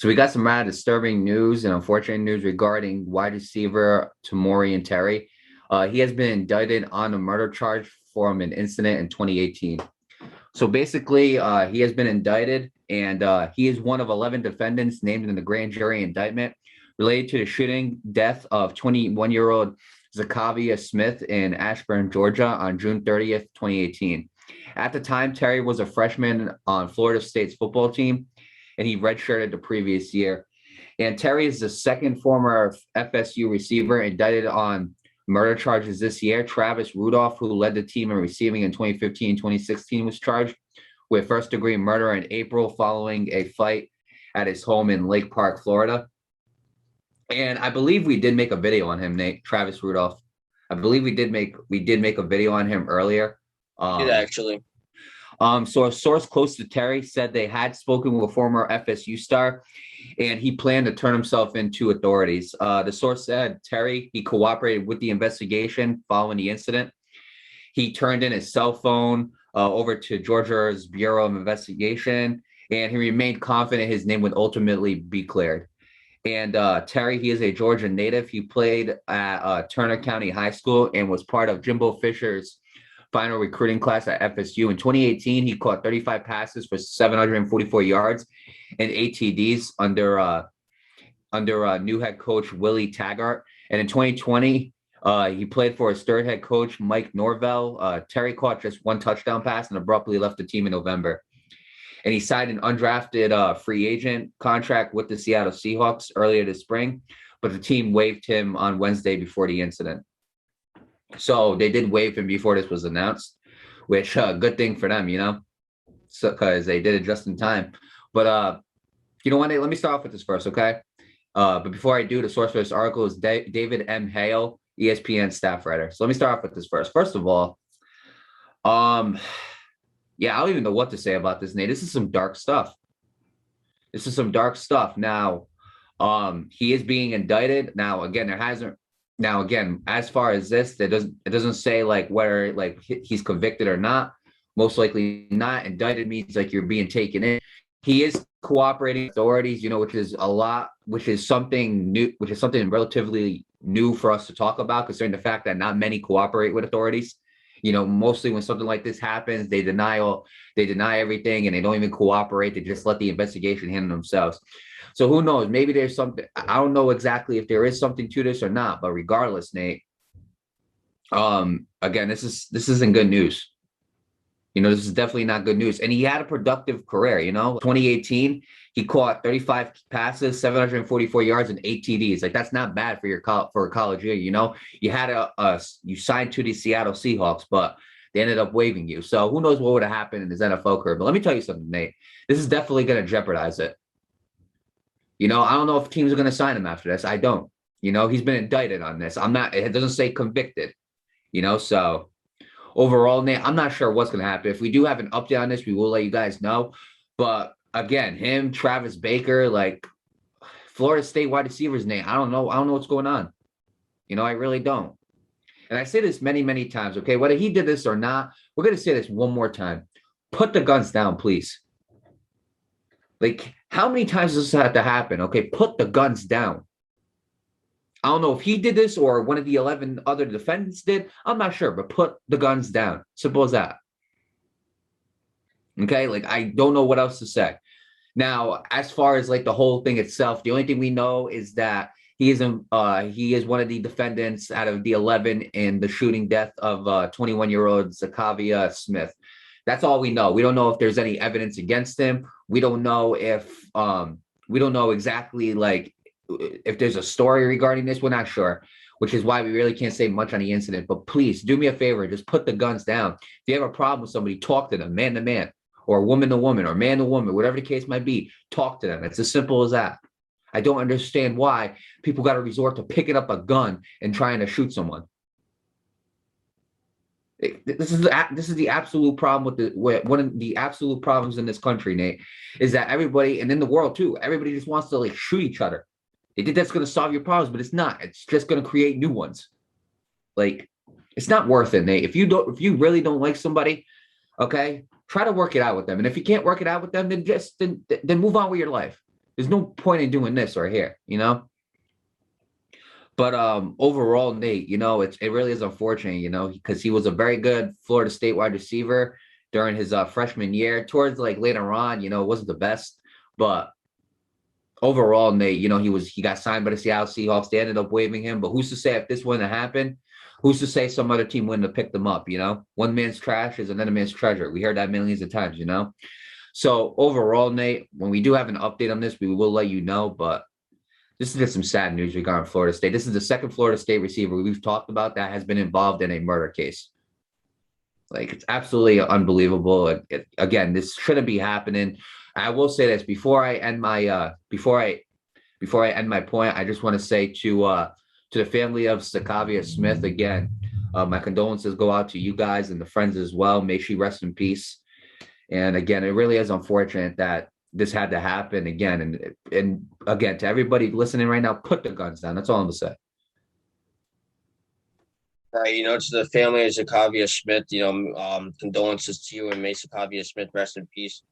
So we got some rather disturbing news and unfortunate news regarding wide receiver Tamorrion Terry. He has been indicted on a murder charge from an incident in 2018. So basically, he has been indicted, and he is one of 11 defendants named in the grand jury indictment related to the shooting death of 21-year-old Zachavia Smith in Ashburn, Georgia on June 30th, 2018. At the time, Terry was a freshman on Florida State's football team, and he redshirted the previous year. And Terry is the second former FSU receiver indicted on murder charges this year. Travis Rudolph, who led the team in receiving in 2015 2016, was charged with first-degree murder in April following a fight at his home in Lake Park, Florida. And I believe we did make a video on him, Nate, Travis Rudolph. I believe we did make a video on him earlier. Did actually. So a source close to Terry said they had spoken with a former FSU star, and he planned to turn himself into authorities. The source said Terry, he cooperated with the investigation following the incident. He turned in his cell phone over to Georgia's Bureau of Investigation, and he remained confident his name would ultimately be cleared. And Terry, he is a Georgia native. He played at Turner County High School and was part of Jimbo Fisher's final recruiting class at FSU. In 2018, he caught 35 passes for 744 yards and 8 TDs under new head coach Willie Taggart. And in 2020, he played for his third head coach, Mike Norvell. Terry caught just one touchdown pass and abruptly left the team in November. And he signed an undrafted free agent contract with the Seattle Seahawks earlier this spring, but the team waived him on Wednesday before the incident. So they did waive him before this was announced, which good thing for them, so because they did it just in time. But you know what? Let me start off with this first, okay? But before I do, the source for this article is David M. Hale, ESPN staff writer. So let me start off with this first. First of all, yeah, I don't even know what to say about this, Nate. This is some dark stuff. Now, he is being indicted. Now, again, as far as this, it doesn't say like whether like he's convicted or not. Most likely not. Indicted means like you're being taken in. He is cooperating with authorities, which is something new, which is something relatively new for us to talk about, considering the fact that not many cooperate with authorities. Mostly when something like this happens, they deny everything and they don't even cooperate. They just let the investigation handle themselves. So who knows? Maybe there's something. I don't know exactly if there is something to this or not, but regardless, Nate, again, this isn't good news. This is definitely not good news. And he had a productive career, 2018, he caught 35 passes, 744 yards, and 8 TDs. Like, that's not bad for a college year, You had you signed to the Seattle Seahawks, but they ended up waiving you. So who knows what would have happened in his NFL career. But let me tell you something, Nate. This is definitely going to jeopardize it. I don't know if teams are going to sign him after this. I don't. He's been indicted on this. It doesn't say convicted, so overall, Nate, I'm not sure what's going to happen. If we do have an update on this, we will let you guys know. But again, him, Travis Baker, like Florida State wide receivers, Nate, I don't know what's going on. I really don't. And I say this many, many times, okay? Whether he did this or not, we're going to say this one more time. Put the guns down, please. Like, how many times does this have to happen? Okay, put the guns down. I don't know if he did this or one of the 11 other defendants did. I'm not sure, but put the guns down. Simple as that. Okay, like I don't know what else to say. Now, as far as like the whole thing itself, the only thing we know is that he is one of the defendants out of the 11 in the shooting death of 21-year-old Zachavia Smith. That's all we know. We don't know if there's any evidence against him. We don't know exactly like if there's a story regarding this. We're not sure, which is why we really can't say much on the incident. But please do me a favor. Just put the guns down. If you have a problem with somebody, talk to them, man to man, or woman to woman, or man to woman, whatever the case might be. Talk to them. It's as simple as that. I don't understand why people got to resort to picking up a gun and trying to shoot someone. This is the absolute problem with one of the absolute problems in this country, Nate, is that everybody, and in the world too, everybody just wants to like shoot each other. They think that's going to solve your problems, but it's not. It's just going to create new ones. Like, it's not worth it, Nate. If you really don't like somebody, okay, try to work it out with them. And if you can't work it out with them, then move on with your life. There's no point in doing this right here, you know? But overall, Nate, it really is unfortunate, because he was a very good Florida State wide receiver during his freshman year. Towards like later on, it wasn't the best, but overall, Nate, he got signed by the Seattle Seahawks. They ended up waiving him, but who's to say if this wouldn't have happened? Who's to say some other team wouldn't have picked him up? One man's trash is another man's treasure. We heard that millions of times. So overall, Nate, when we do have an update on this, we will let you know. But this is just some sad news regarding Florida State. This is the second Florida State receiver we've talked about that has been involved in a murder case. Like, it's absolutely unbelievable. Again, this shouldn't be happening. I will say this before I end my before I end my point. I just want to say to the family of Sakavia Smith again, my condolences go out to you guys and the friends as well. May she rest in peace. And again, it really is unfortunate that this had to happen again. And again, to everybody listening right now, put the guns down. That's all I'm gonna say. Right, to the family of Zakavia Smith, condolences to you, and may Zakavia Smith rest in peace.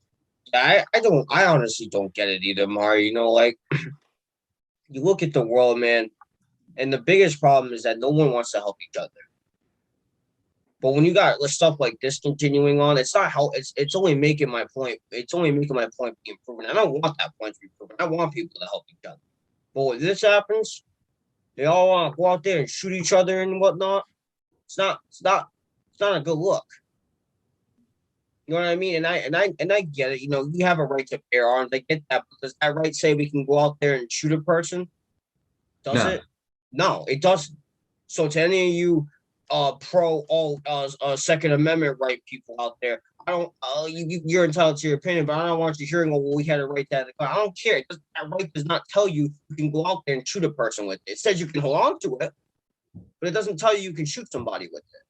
Yeah, I honestly don't get it either, Mario. Like, you look at the world, man, and the biggest problem is that no one wants to help each other. But when you got stuff like this continuing on, it's not help. It's only making my point. It's only making my point being proven. I don't want that point to be proven. I want people to help each other. But when this happens, they all want to go out there and shoot each other and whatnot. It's not a good look. You know what I mean? And I get it. You have a right to bear arms. I get that. But does that right say we can go out there and shoot a person? Does it? No, it doesn't. So to any of you pro all Second Amendment right people out there, I don't you're entitled to your opinion, but I don't want you hearing, well, we had a right to have the gun. I don't care. That right does not tell you can go out there and shoot a person with it. It says you can hold on to it, but it doesn't tell you can shoot somebody with it.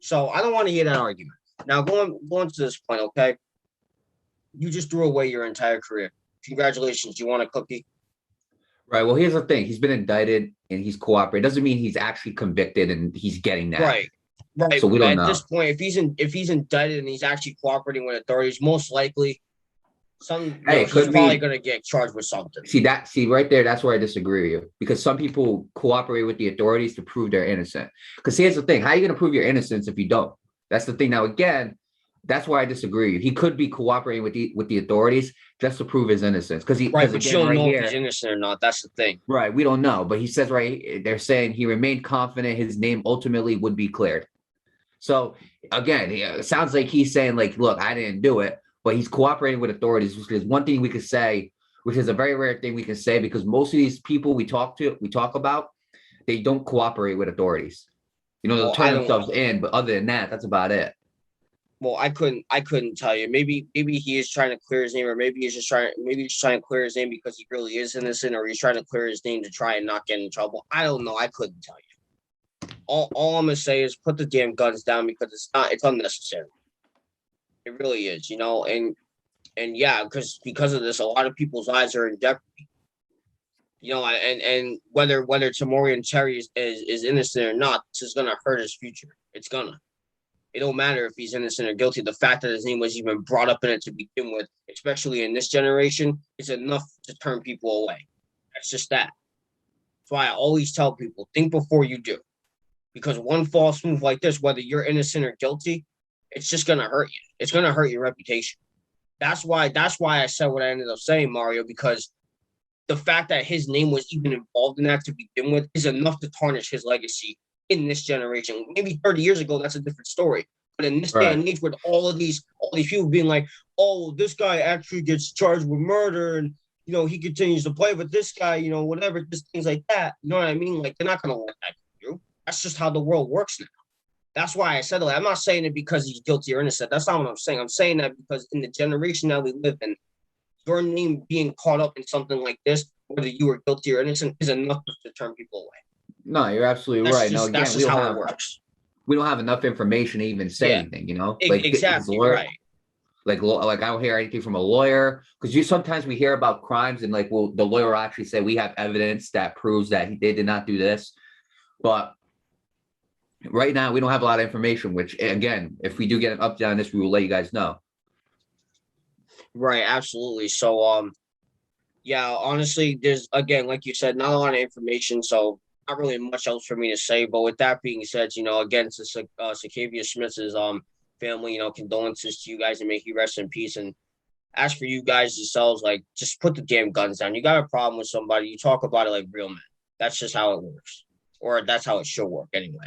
So I don't want to hear that argument. Now, going to this point, okay? You just threw away your entire career. Congratulations. You want a cookie? Right. Well, here's the thing. He's been indicted and he's cooperating. Doesn't mean he's actually convicted and he's getting that. Right. So we don't know. At this point, if he's indicted and he's actually cooperating with authorities, most likely he's probably going to get charged with something. See right there, that's where I disagree with you, because some people cooperate with the authorities to prove they're innocent. Because here's the thing, how are you going to prove your innocence if you don't? That's the thing. Now, again, that's why I disagree with you. He could be cooperating with the authorities just to prove his innocence. But you don't know if he's innocent or not. That's the thing. Right, we don't know. But he says they're saying he remained confident his name ultimately would be cleared. So, again, it sounds like he's saying, like, look, I didn't do it. But he's cooperating with authorities, which is one thing we could say, which is a very rare thing we can say, because most of these people we talk about, they don't cooperate with authorities. They'll turn themselves in, but other than that, that's about it. Well, I couldn't tell you. Maybe he is trying to clear his name, or maybe he's just trying to clear his name because he really is innocent, or he's trying to clear his name to try and not get in trouble. I don't know. I couldn't tell you. All I'm gonna say is put the damn guns down, because it's unnecessary. It really is, and yeah, because of this, a lot of people's lives are in jeopardy. And whether Tamorrion Terry is innocent or not, this is gonna hurt his future. It's gonna. It don't matter if he's innocent or guilty. The fact that his name was even brought up in it to begin with, especially in this generation, is enough to turn people away. That's just that. That's why I always tell people, think before you do. Because one false move like this, whether you're innocent or guilty, it's just going to hurt you. It's going to hurt your reputation. That's why I said what I ended up saying, Mario, because the fact that his name was even involved in that to begin with is enough to tarnish his legacy in this generation. Maybe 30 years ago, that's a different story. But in this day and age, with all these people being like, oh, this guy actually gets charged with murder, and he continues to play with this guy, whatever, just things like that. You know what I mean? Like, they're not going to let that go through. That's just how the world works now. That's why I said it. I'm not saying it because he's guilty or innocent. That's not what I'm saying. I'm saying that because in the generation that we live in, your name being caught up in something like this, whether you were guilty or innocent, is enough to turn people away. No, you're absolutely right. No, again, that's just how it works. We don't have enough information to even say anything, Like, exactly right. Like I don't hear anything from a lawyer, because sometimes we hear about crimes and the lawyer will actually say we have evidence that proves that they did not do this, but right now we don't have a lot of information. Which, again, if we do get an update on this, we will let you guys know. Right, absolutely. So Yeah, honestly, there's again, like you said, not a lot of information, so not really much else for me to say. But with that being said, again, to Sakavia Smith's family, condolences to you guys and make you rest in peace. And as for you guys yourselves, like just put the damn guns down. You got a problem with somebody, you talk about it like real men. That's just how it works, or that's how it should work anyway.